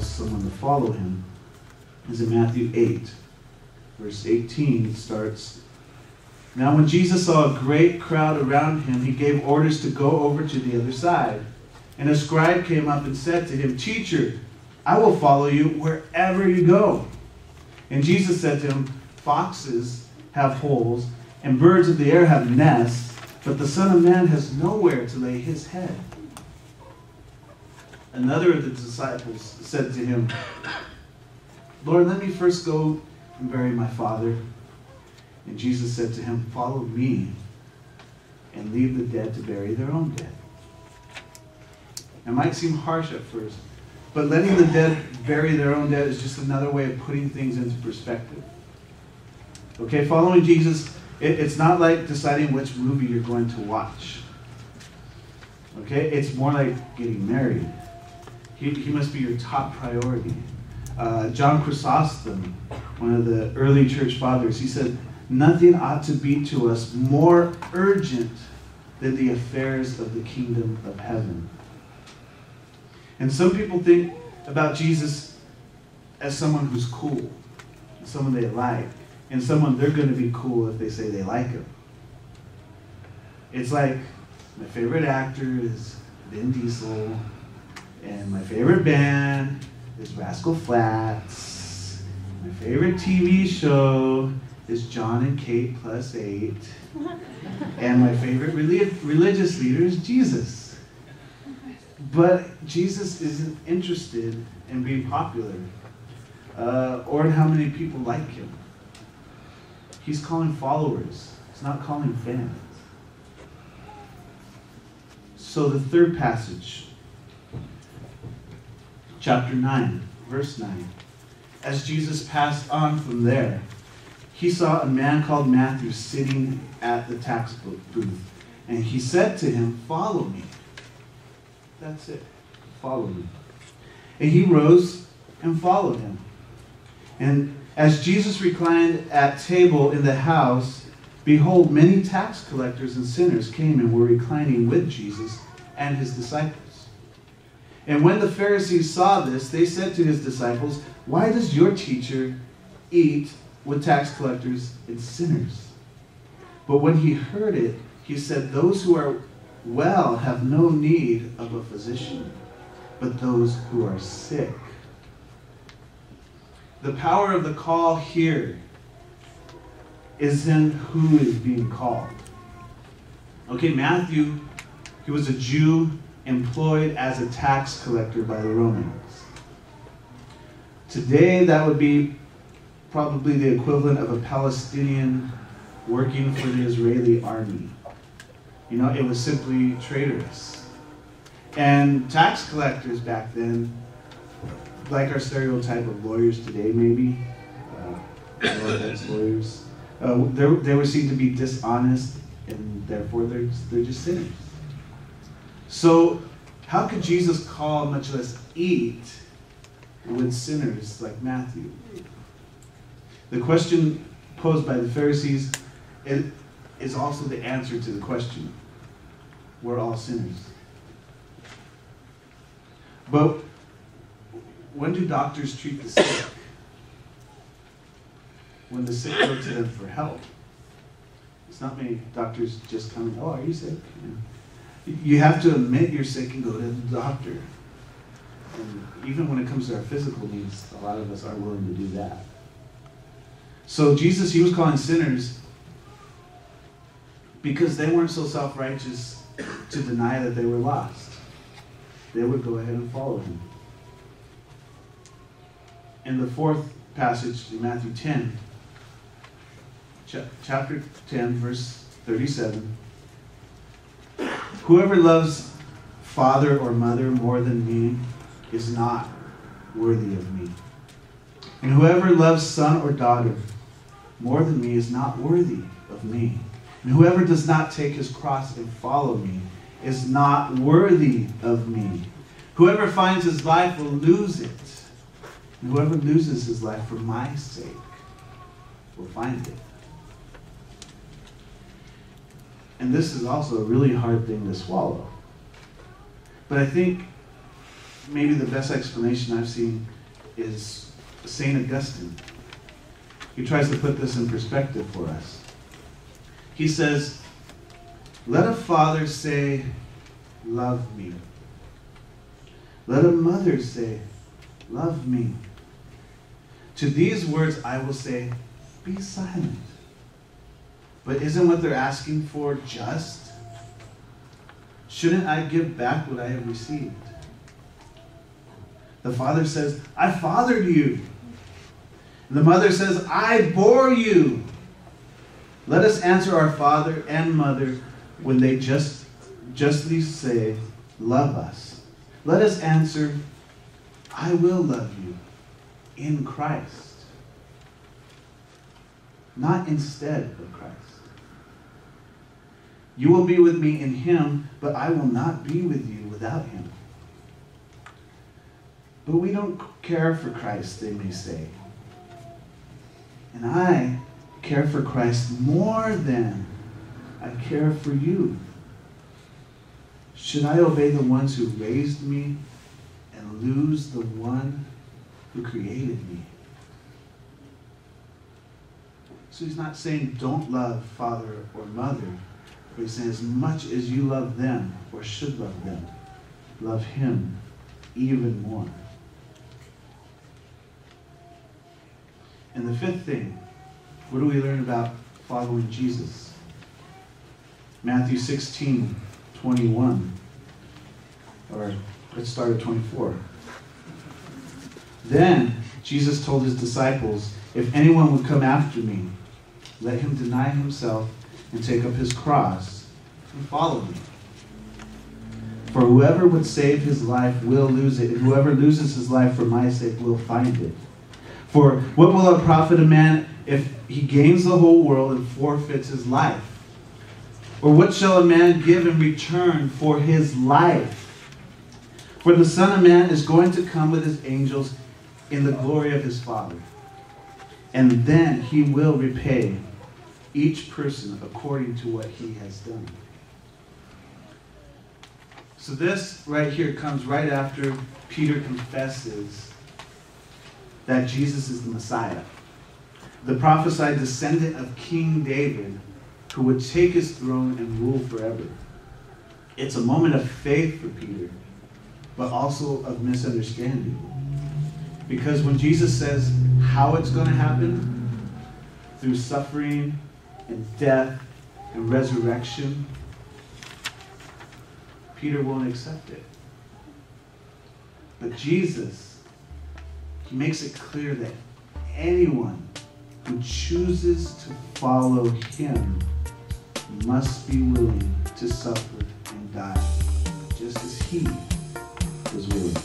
calls someone to follow him is in Matthew 8. Verse 18 starts, "Now when Jesus saw a great crowd around him, he gave orders to go over to the other side. And a scribe came up and said to him, 'Teacher, I will follow you wherever you go.' And Jesus said to him, 'Foxes have holes, and birds of the air have nests, but the Son of Man has nowhere to lay his head.' Another of the disciples said to him, 'Lord, let me first go and bury my father.' And Jesus said to him, 'Follow me, and leave the dead to bury their own dead.'" It might seem harsh at first, but letting the dead bury their own dead is just another way of putting things into perspective. Okay, following Jesus, it's not like deciding which movie you're going to watch. Okay, it's more like getting married. He must be your top priority. John Chrysostom, one of the early church fathers, he said, "Nothing ought to be to us more urgent than the affairs of the kingdom of heaven." And some people think about Jesus as someone who's cool, someone they like, and someone they're going to be cool if they say they like him. It's like, my favorite actor is Vin Diesel, and my favorite band is Rascal Flatts. My favorite TV show is John and Kate plus 8. And my favorite religious leader is Jesus. But Jesus isn't interested in being popular or in how many people like him. He's calling followers. He's not calling fans. So the third passage, chapter 9, verse 9. "As Jesus passed on from there, he saw a man called Matthew sitting at the tax booth. And he said to him, 'Follow me.'" That's it. Follow me. And he rose and followed him. And as Jesus reclined at table in the house, behold, many tax collectors and sinners came and were reclining with Jesus and his disciples. And when the Pharisees saw this, they said to his disciples, "Why does your teacher eat with tax collectors and sinners?" But when he heard it, he said, "Those who are well have no need of a physician, but those who are sick." The power of the call here is in who is being called. Okay, Matthew, he was a Jew employed as a tax collector by the Romans. Today, that would be probably the equivalent of a Palestinian working for the Israeli army. You know, it was simply traitorous. And tax collectors back then, like our stereotype of lawyers today maybe, lawyers, they were seen to be dishonest, and therefore they're just sinners. So how could Jesus call, much less eat, with sinners like Matthew? The question posed by the Pharisees is also the answer to the question. We're all sinners. But when do doctors treat the sick? When the sick go to them for help. It's not many doctors just come, "Oh, are you sick?" You have to admit you're sick and go to the doctor. And even when it comes to our physical needs, a lot of us are willing to do that. So Jesus, he was calling sinners because they weren't so self-righteous to deny that they were lost. They would go ahead and follow him. In the fourth passage in Matthew 10, chapter 10, verse 37, "Whoever loves father or mother more than me is not worthy of me. And whoever loves son or daughter more than me is not worthy of me. And whoever does not take his cross and follow me is not worthy of me. Whoever finds his life will lose it. And whoever loses his life for my sake will find it." And this is also a really hard thing to swallow. But I think maybe the best explanation I've seen is St. Augustine. He tries to put this in perspective for us. He says, let a father say, love me. Let a mother say, love me. To these words I will say, be silent. But isn't what they're asking for just? Shouldn't I give back what I have received? The father says, I fathered you. And the mother says, I bore you. Let us answer our father and mother when they justly say, love us. Let us answer, I will love you in Christ, not instead of Christ. You will be with me in him, but I will not be with you without him. But we don't care for Christ, they may say. And I care for Christ more than I care for you. Should I obey the ones who raised me and lose the one who created me? So he's not saying don't love father or mother, but he's saying as much as you love them or should love them, love him even more. And the fifth thing, what do we learn about following Jesus? Matthew 16:21. Or let's start at 24. Then Jesus told his disciples, if anyone would come after me, let him deny himself and take up his cross and follow me. For whoever would save his life will lose it, and whoever loses his life for my sake will find it. For what will it profit a man if he gains the whole world and forfeits his life? Or what shall a man give in return for his life? For the Son of Man is going to come with his angels in the glory of his Father. And then he will repay each person according to what he has done. So this right here comes right after Peter confesses that Jesus is the Messiah, the prophesied descendant of King David, who would take his throne and rule forever. It's a moment of faith for Peter, but also of misunderstanding. Because when Jesus says how it's going to happen, through suffering and death and resurrection, Peter won't accept it. But Jesus, he makes it clear that anyone who chooses to follow him must be willing to suffer and die, just as he was willing.